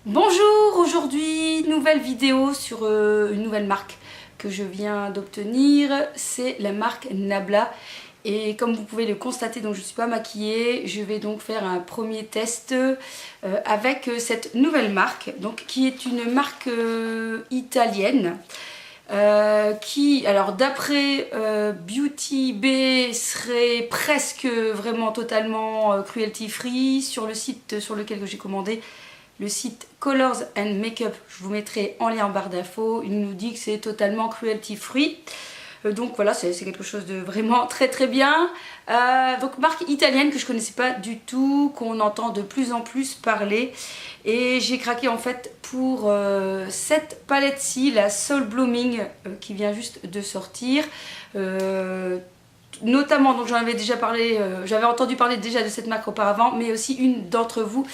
Bonjour, aujourd'hui nouvelle vidéo sur une nouvelle marque que je viens d'obtenir, c'est la marque Nabla. Et comme vous pouvez le constater, donc je ne suis pas maquillée, je vais donc faire un premier test avec cette nouvelle marque, donc qui est une marque italienne. Qui, alors d'après Beauty Bay, serait presque vraiment totalement cruelty free. Sur le site sur lequel j'ai commandé, le site Colors and Makeup, je vous mettrai en lien en barre d'infos, il nous dit que c'est totalement cruelty free. Donc voilà, c'est quelque chose de vraiment très bien. Donc marque italienne que je connaissais pas du tout, qu'on entend de plus en plus parler. Et j'ai craqué en fait pour cette palette-ci, la Soul Blooming, qui vient juste de sortir. Notamment, donc j'en avais déjà parlé, j'avais entendu parler déjà de cette marque auparavant, mais aussi une d'entre vous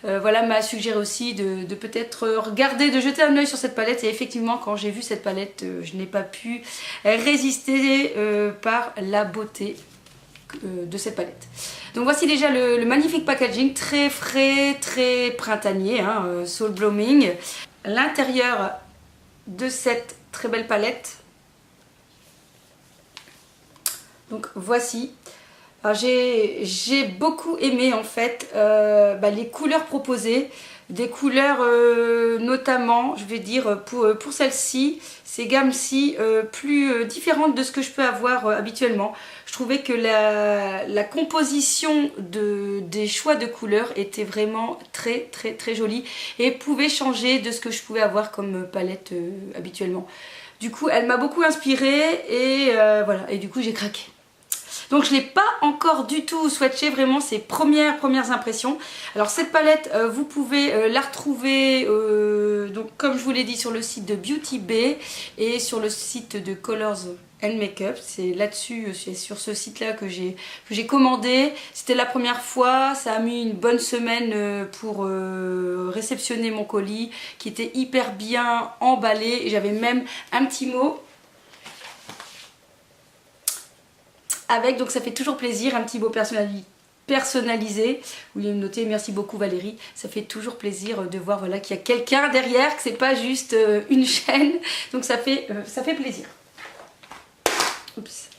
voilà, m'a suggéré aussi de peut-être regarder, de jeter un œil sur cette palette. Et effectivement, quand j'ai vu cette palette, je n'ai pas pu résister par la beauté de cette palette. Donc voici déjà le magnifique packaging, très frais, très printanier, hein, Soul Blooming. L'intérieur de cette très belle palette. Donc voici. J'ai beaucoup aimé en fait les couleurs proposées, des couleurs notamment, je vais dire pour celle-ci, ces gammes-ci plus différentes de ce que je peux avoir habituellement. Je trouvais que la composition des choix de couleurs était vraiment très jolie et pouvait changer de ce que je pouvais avoir comme palette habituellement. Du coup, elle m'a beaucoup inspirée et voilà, et du coup j'ai craqué. Donc je ne l'ai pas encore du tout swatché, vraiment ces premières impressions. Alors cette palette, vous pouvez la retrouver, donc, comme je vous l'ai dit, sur le site de Beauty Bay et sur le site de Colors and Makeup. C'est là-dessus, c'est sur ce site-là que j'ai commandé. C'était la première fois, ça a mis une bonne semaine pour réceptionner mon colis qui était hyper bien emballé. Et j'avais même un petit mot avec, donc ça fait toujours plaisir, un petit mot personnalisé où il est noté merci beaucoup Valérie. Ça fait toujours plaisir de voir voilà, qu'il y a quelqu'un derrière, que c'est pas juste une chaîne, donc ça fait plaisir. Oups.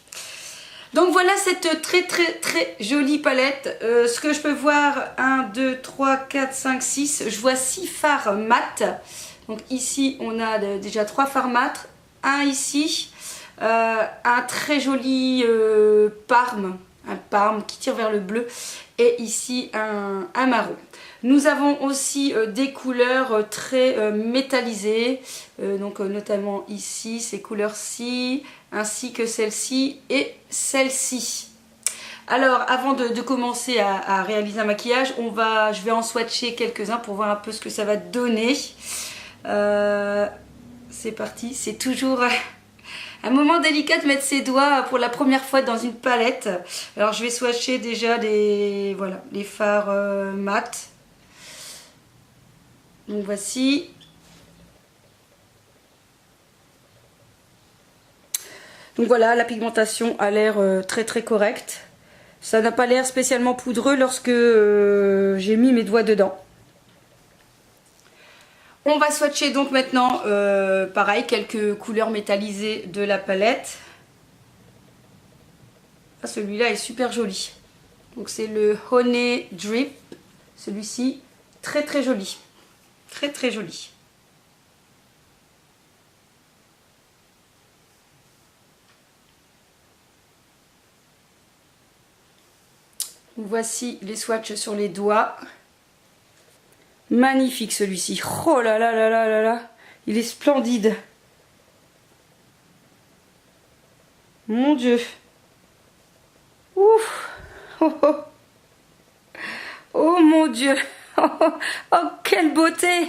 Donc voilà cette très jolie palette. Ce que je peux voir, 1, 2, 3, 4, 5, 6, je vois 6 fards mat. Donc ici on a déjà 3 fards mat, un ici. Un très joli parme, un parme qui tire vers le bleu, et ici un marron. Nous avons aussi des couleurs très métallisées, donc notamment ici ces couleurs-ci, ainsi que celle-ci et celle-ci. Alors avant de commencer à réaliser un maquillage, je vais en swatcher quelques-uns pour voir un peu ce que ça va donner. C'est parti, c'est toujours un moment délicat de mettre ses doigts pour la première fois dans une palette. Alors je vais swatcher déjà les fards mat. Donc voici. Donc voilà, la pigmentation a l'air très correcte. Ça n'a pas l'air spécialement poudreux lorsque j'ai mis mes doigts dedans. On va swatcher donc maintenant, pareil, quelques couleurs métallisées de la palette. Ah, celui-là est super joli. Donc c'est le Honey Drip. Celui-ci, très joli. Très joli. Voici les swatchs sur les doigts. Magnifique celui-ci. Oh là là. Il est splendide. Mon Dieu. Ouf. Oh mon Dieu. Oh quelle beauté.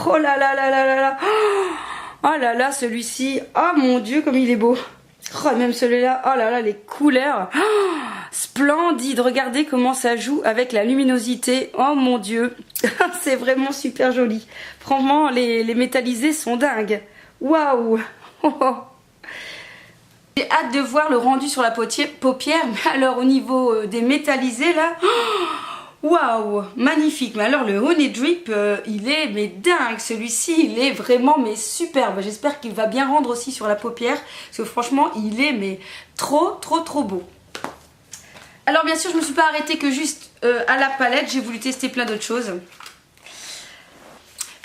Oh là là. Oh là là celui-ci. Oh mon Dieu comme il est beau. Oh même celui-là. Oh là là les couleurs. Splendide, regardez comment ça joue avec la luminosité. Oh mon Dieu, c'est vraiment super joli. Franchement, les métallisés sont dingues. Waouh. J'ai hâte de voir le rendu sur la paupière. Mais alors au niveau des métallisés là, Waouh, magnifique. Mais alors le Honey Drip, il est mais dingue. Celui-ci, il est vraiment mais superbe. J'espère qu'il va bien rendre aussi sur la paupière. Parce que franchement, il est mais trop beau. Alors bien sûr, je ne me suis pas arrêtée que juste à la palette. J'ai voulu tester plein d'autres choses.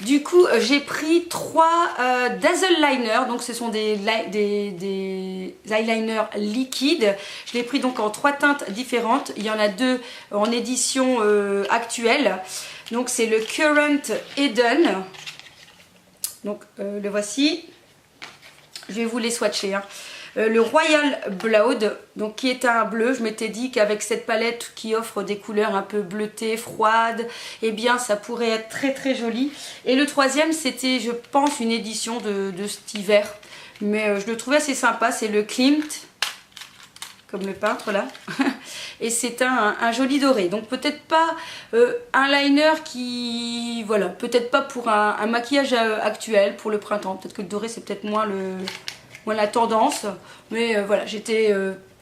Du coup, j'ai pris 3 Dazzle Liner, donc ce sont des eyeliners liquides. Je l'ai pris donc en 3 teintes différentes. Il y en a 2 en édition actuelle. Donc c'est le Current Eden. Donc le voici. Je vais vous les swatcher, hein. Le Royal Blood, donc qui est un bleu. Je m'étais dit qu'avec cette palette qui offre des couleurs un peu bleutées, froides, eh bien ça pourrait être très joli. Et le troisième, c'était je pense une édition de cet hiver, mais je le trouvais assez sympa. C'est le Klimt, comme le peintre là. Et c'est un joli doré. Donc peut-être pas un liner qui... Voilà, peut-être pas pour un maquillage actuel, pour le printemps. Peut-être que le doré c'est peut-être moins la tendance, mais voilà, j'étais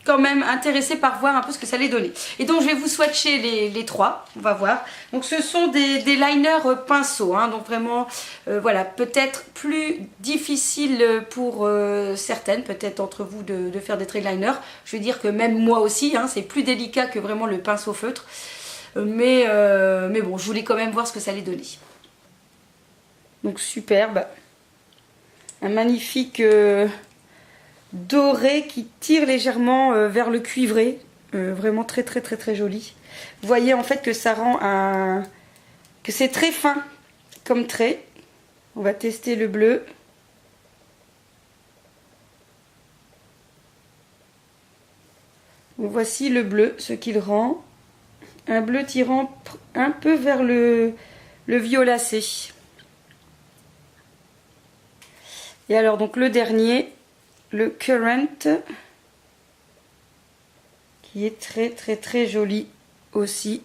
quand même intéressée par voir un peu ce que ça allait donner. Et donc je vais vous swatcher les 3, on va voir. Donc ce sont des liners pinceaux, hein, donc vraiment voilà, peut-être plus difficile pour certaines, peut-être d'entre vous de faire des traits liners. Je veux dire que même moi aussi, hein, c'est plus délicat que vraiment le pinceau feutre, mais bon, je voulais quand même voir ce que ça allait donner. Donc superbe, un magnifique doré qui tire légèrement vers le cuivré, vraiment très joli. Vous voyez en fait que ça rend que c'est très fin comme trait. On va tester le bleu. Donc voici le bleu, ce qu'il rend. Un bleu tirant un peu vers le violacé. Et alors donc le dernier, le Current, qui est très joli aussi,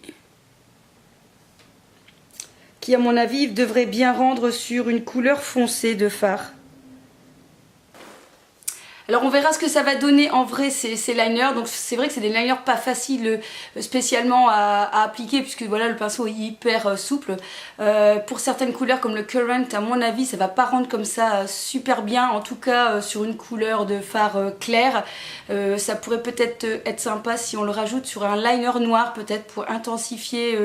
qui à mon avis devrait bien rendre sur une couleur foncée de fard. Alors on verra ce que ça va donner en vrai ces liners. Donc c'est vrai que c'est des liners pas faciles spécialement à appliquer, puisque voilà, le pinceau est hyper souple. Pour certaines couleurs comme le Current, à mon avis ça va pas rendre comme ça super bien. En tout cas sur une couleur de fard clair, ça pourrait peut-être être sympa si on le rajoute sur un liner noir, peut-être pour intensifier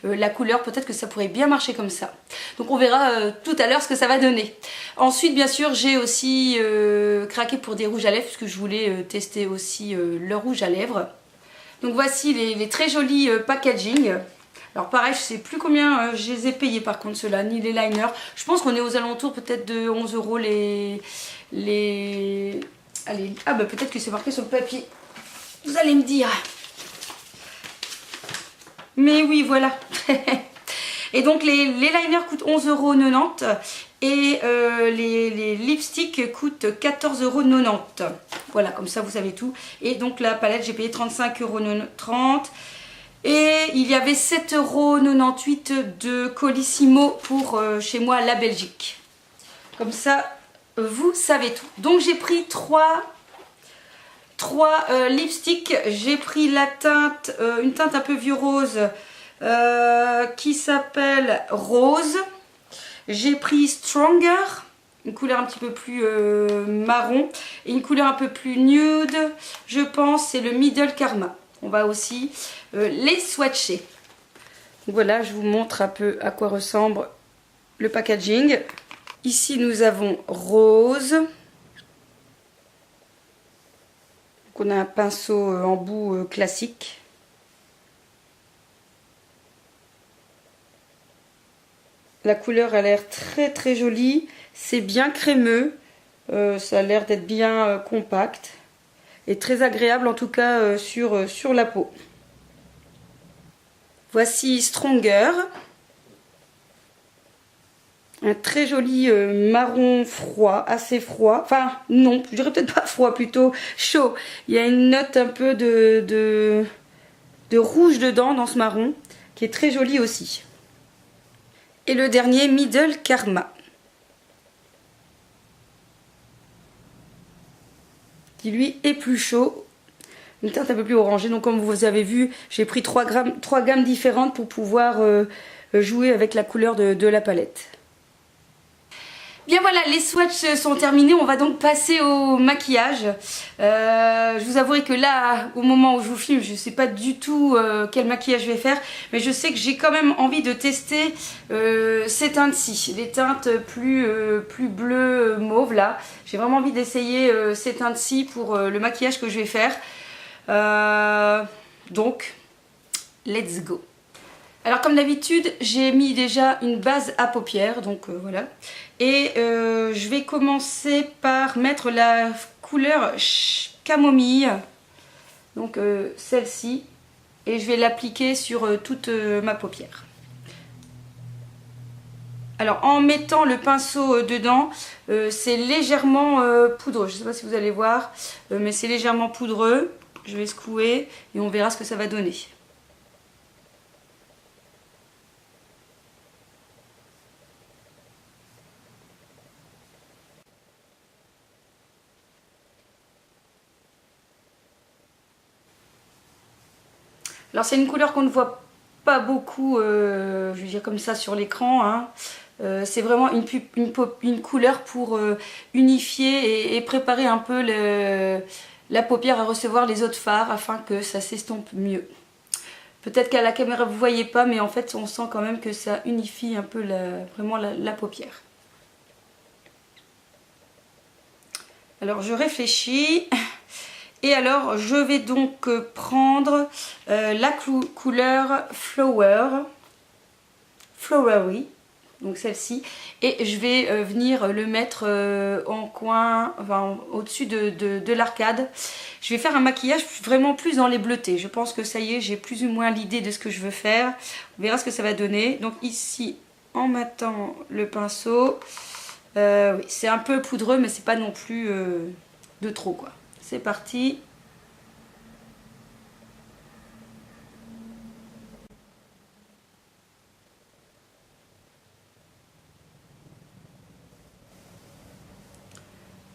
la couleur. Peut-être que ça pourrait bien marcher comme ça. Donc on verra tout à l'heure ce que ça va donner. Ensuite bien sûr j'ai aussi craqué pour des rouges à lèvres, puisque je voulais tester aussi le rouge à lèvres. Donc voici les très jolis packaging. Alors pareil, je sais plus combien je les ai payés par contre ceux-là, ni les liners. Je pense qu'on est aux alentours peut-être de 11 € les... Allez, ah bah peut-être que c'est marqué sur le papier. Vous allez me dire. Mais oui, voilà. Et donc les liners coûtent 11,90 € et les lipsticks coûtent 14,90 €. Voilà, comme ça vous savez tout. Et donc la palette, j'ai payé 35,30 €. Et il y avait 7,98 € de Colissimo pour chez moi la Belgique. Comme ça, vous savez tout. Donc j'ai pris 3 lipsticks. J'ai pris la teinte, une teinte un peu vieux rose, qui s'appelle Rose. J'ai pris Stronger, une couleur un petit peu plus marron, et une couleur un peu plus nude, je pense, c'est le Middle Karma. On va aussi les swatcher. Donc voilà, je vous montre un peu à quoi ressemble le packaging. Ici nous avons Rose. Donc on a un pinceau en bout classique. La couleur a l'air très jolie, c'est bien crémeux, ça a l'air d'être bien compact et très agréable en tout cas sur la peau. Voici Stronger, un très joli marron froid, assez froid, enfin non, je dirais peut-être pas froid, plutôt chaud. Il y a une note un peu de rouge dedans dans ce marron qui est très joli aussi. Et le dernier, Middle Karma, qui lui est plus chaud. une teinte un peu plus orangée. Donc comme vous avez vu, j'ai pris trois gammes différentes pour pouvoir jouer avec la couleur de la palette. Bien voilà, les swatchs sont terminés, on va donc passer au maquillage. Je vous avouerai que là, au moment où je vous filme, je ne sais pas du tout quel maquillage je vais faire, mais je sais que j'ai quand même envie de tester ces teintes-ci, les teintes plus bleu mauve là. J'ai vraiment envie d'essayer ces teintes-ci pour le maquillage que je vais faire. Donc, let's go. Alors comme d'habitude, j'ai mis déjà une base à paupières, donc voilà. Et je vais commencer par mettre la couleur camomille, donc celle-ci, et je vais l'appliquer sur toute ma paupière. Alors en mettant le pinceau dedans, c'est légèrement poudreux, je ne sais pas si vous allez voir, mais c'est légèrement poudreux. Je vais secouer et on verra ce que ça va donner. Alors c'est une couleur qu'on ne voit pas beaucoup, je veux dire comme ça sur l'écran, hein. C'est vraiment une couleur pour unifier et préparer un peu la paupière à recevoir les autres fards afin que ça s'estompe mieux. Peut-être qu'à la caméra vous ne voyez pas, mais en fait on sent quand même que ça unifie un peu vraiment la paupière. Alors je réfléchis. Et alors je vais donc prendre la couleur Flowery, donc celle-ci, et je vais venir le mettre en coin, enfin au-dessus de l'arcade. Je vais faire un maquillage vraiment plus dans les bleutés. Je pense que ça y est, j'ai plus ou moins l'idée de ce que je veux faire. On verra ce que ça va donner. Donc ici, en mettant le pinceau, oui, c'est un peu poudreux, mais c'est pas non plus de trop quoi. C'est parti.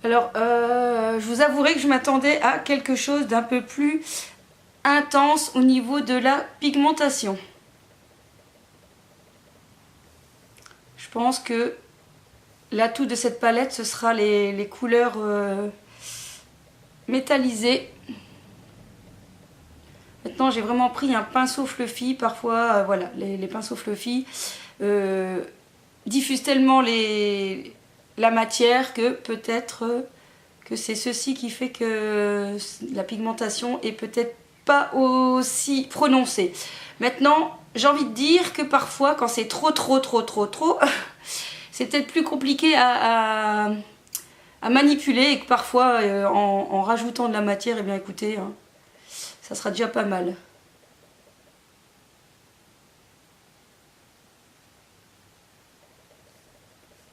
Alors, je vous avouerai que je m'attendais à quelque chose d'un peu plus intense au niveau de la pigmentation. Je pense que l'atout de cette palette, ce sera les couleurs métallisées. Maintenant, j'ai vraiment pris un pinceau fluffy. Parfois, voilà, les pinceaux fluffy diffusent tellement la matière que peut-être que c'est ceci qui fait que la pigmentation est peut-être pas aussi prononcée. Maintenant, j'ai envie de dire que parfois, quand c'est trop, c'est peut-être plus compliqué à manipuler et que parfois, en rajoutant de la matière, eh bien écoutez, hein, ça sera déjà pas mal.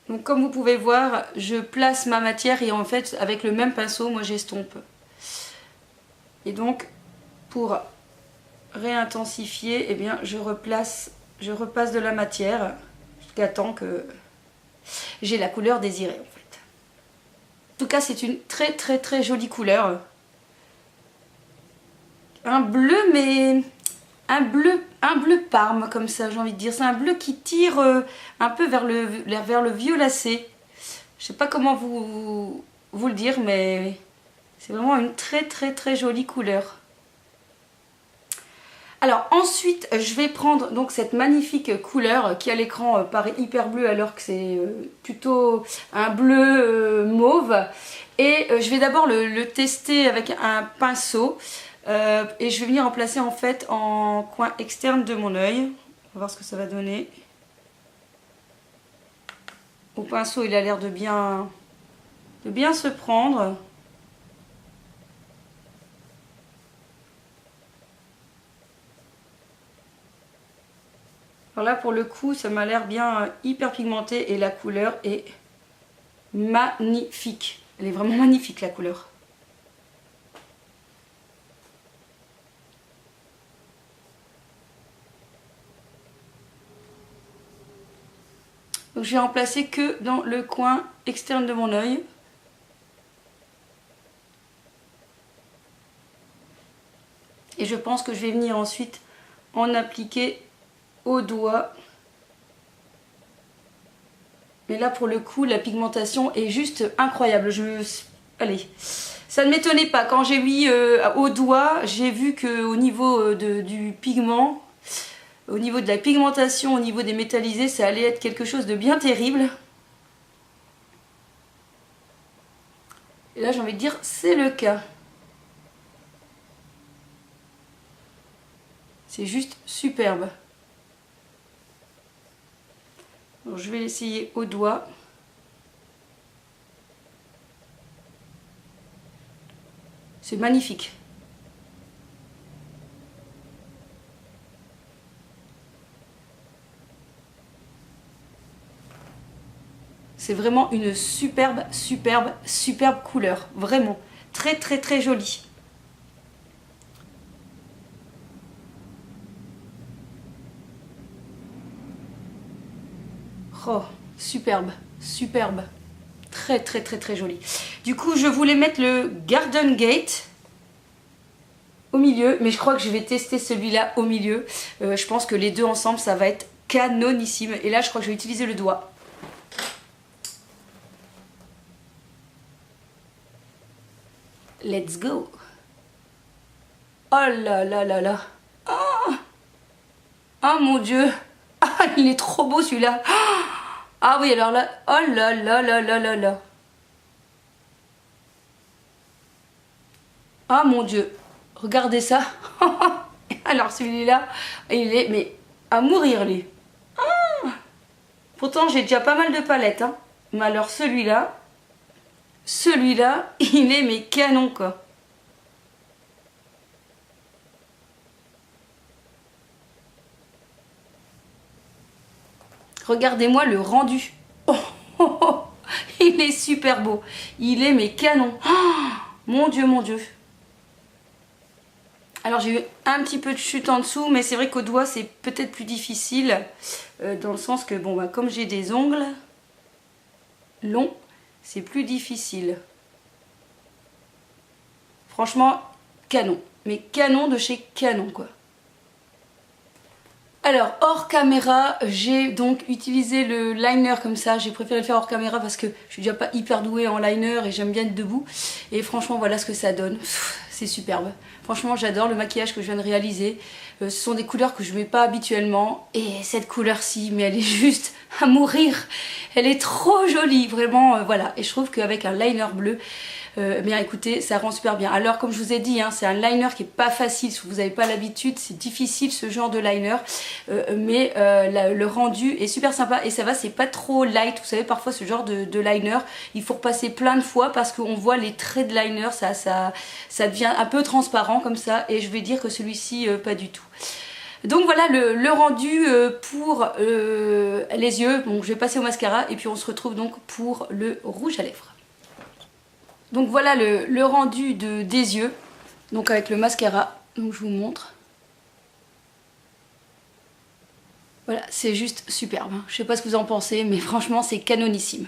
Donc comme vous pouvez voir, je place ma matière et en fait avec le même pinceau, moi j'estompe. Et donc pour réintensifier, eh bien je repasse de la matière jusqu'à temps que j'ai la couleur désirée en fait. En tout cas c'est une très jolie couleur. Un bleu mais un bleu parme comme ça, j'ai envie de dire. C'est un bleu qui tire un peu vers le violacé. Je sais pas comment vous le dire, mais c'est vraiment une très jolie couleur. Alors ensuite, je vais prendre donc cette magnifique couleur qui à l'écran paraît hyper bleu alors que c'est plutôt un bleu mauve. Et je vais d'abord le tester avec un pinceau. Et je vais venir en placer en fait en coin externe de mon œil. On va voir ce que ça va donner. Au pinceau, il a l'air de bien se prendre. Alors là, pour le coup, ça m'a l'air bien hyper pigmenté et la couleur est magnifique. Elle est vraiment magnifique la couleur. Donc je vais en placer que dans le coin externe de mon œil. je pense que je vais venir ensuite en appliquer au doigt. Mais là pour le coup la pigmentation est juste incroyable. Allez, ça ne m'étonnait pas. Quand j'ai mis au doigt, j'ai vu qu'au niveau du pigment, au niveau de la pigmentation, au niveau des métallisés, ça allait être quelque chose de bien terrible. Et là j'ai envie de dire c'est le cas. C'est juste superbe. Alors, je vais l'essayer au doigt. C'est magnifique. C'est vraiment une superbe couleur. Vraiment. Très jolie. Oh, superbe. Très joli. Du coup, je voulais mettre le Garden Gate au milieu, mais je crois que je vais tester celui-là au milieu. Je pense que les deux ensemble, ça va être canonissime. Et là, je crois que je vais utiliser le doigt. Let's go. Oh là là là là. Oh mon Dieu. Ah, il est trop beau celui-là. Ah oui, alors là, oh là là là là là là. Ah mon Dieu, regardez ça. Alors celui-là, il est mais à mourir lui. Pourtant j'ai déjà pas mal de palettes, hein. Mais alors celui-là, il est mais canon quoi. Regardez-moi le rendu. Oh, oh, oh, il est super beau. Il est mais canon. Oh, mon Dieu, mon Dieu. Alors j'ai eu un petit peu de chute en dessous, mais c'est vrai qu'au doigt c'est peut-être plus difficile. Dans le sens que, bon, bah, comme j'ai des ongles longs, c'est plus difficile. Franchement, canon. Mais canon de chez canon quoi. Alors hors caméra, j'ai donc utilisé le liner comme ça. J'ai préféré le faire hors caméra parce que je suis déjà pas hyper douée en liner et j'aime bien être debout. Et franchement voilà ce que ça donne. C'est superbe. Franchement j'adore le maquillage que je viens de réaliser. Ce sont des couleurs que je mets pas habituellement. Et cette couleur-ci, mais elle est juste à mourir. Elle est trop jolie, vraiment, voilà. Et je trouve qu'avec un liner bleu, bien écoutez, ça rend super bien. Alors comme je vous ai dit, hein, c'est un liner qui est pas facile. Si vous n'avez pas l'habitude, c'est difficile ce genre de liner. Mais le rendu est super sympa et ça va, c'est pas trop light. Vous savez, parfois ce genre de liner, il faut repasser plein de fois parce qu'on voit les traits de liner, ça devient un peu transparent comme ça. Et je vais dire que celui-ci, pas du tout. Donc voilà le rendu pour les yeux. Donc je vais passer au mascara et puis on se retrouve donc pour le rouge à lèvres. Donc voilà le rendu des yeux, donc avec le mascara, donc je vous montre. Voilà, c'est juste superbe, hein. Je sais pas ce que vous en pensez, mais franchement c'est canonissime.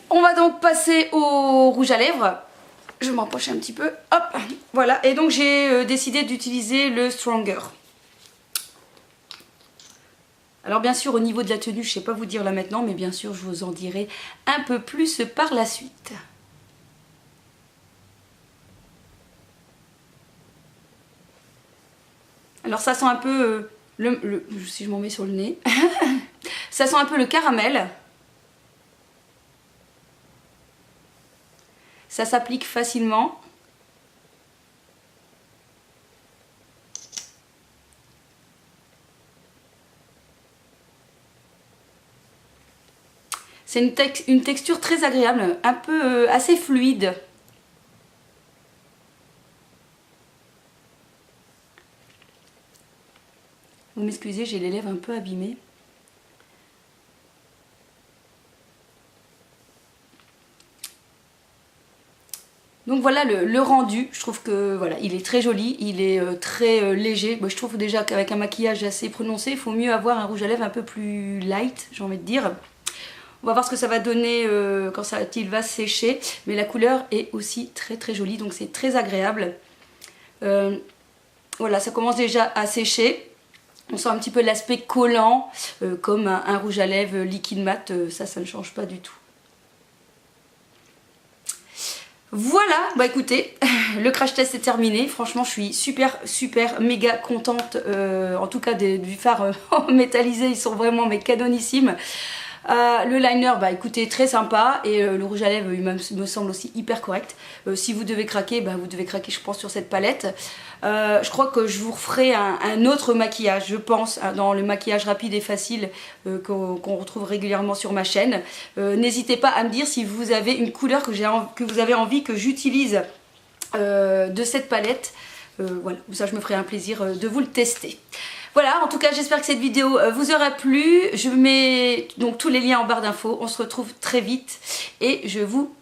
On va donc passer au rouge à lèvres. Je m'approche un petit peu, hop, voilà. Et donc j'ai décidé d'utiliser le Stronger. Alors bien sûr au niveau de la tenue, je sais pas vous dire là maintenant, mais bien sûr je vous en dirai un peu plus par la suite. Alors ça sent un peu, si je m'en mets sur le nez, ça sent un peu le caramel. Ça s'applique facilement. C'est une texture très agréable, un peu assez fluide. Vous m'excusez, j'ai les lèvres un peu abîmées. Donc voilà le rendu, je trouve que voilà, il est très joli, il est très léger. Bon, je trouve déjà qu'avec un maquillage assez prononcé, il faut mieux avoir un rouge à lèvres un peu plus light, j'ai envie de dire. On va voir ce que ça va donner quand il va sécher. Mais la couleur est aussi très jolie, donc c'est très agréable. voilà, ça commence déjà à sécher. On sent un petit peu l'aspect collant, comme un rouge à lèvres liquide mat, ça ne change pas du tout. Voilà, bah écoutez, le crash test est terminé. Franchement, je suis super méga contente, en tout cas du fard métallisé, ils sont vraiment mais canonissimes. Le liner, bah écoutez, très sympa, et le rouge à lèvres il me semble aussi hyper correct. Si vous devez craquer, bah vous devez craquer je pense sur cette palette. Je crois que je vous referai un autre maquillage, je pense, dans le maquillage rapide et facile qu'on retrouve régulièrement sur ma chaîne. N'hésitez pas à me dire si vous avez une couleur que vous avez envie que j'utilise de cette palette. Voilà, ça je me ferai un plaisir de vous le tester. Voilà, en tout cas j'espère que cette vidéo vous aura plu. Je mets donc tous les liens en barre d'infos. On se retrouve très vite et je vous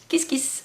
kiss kiss.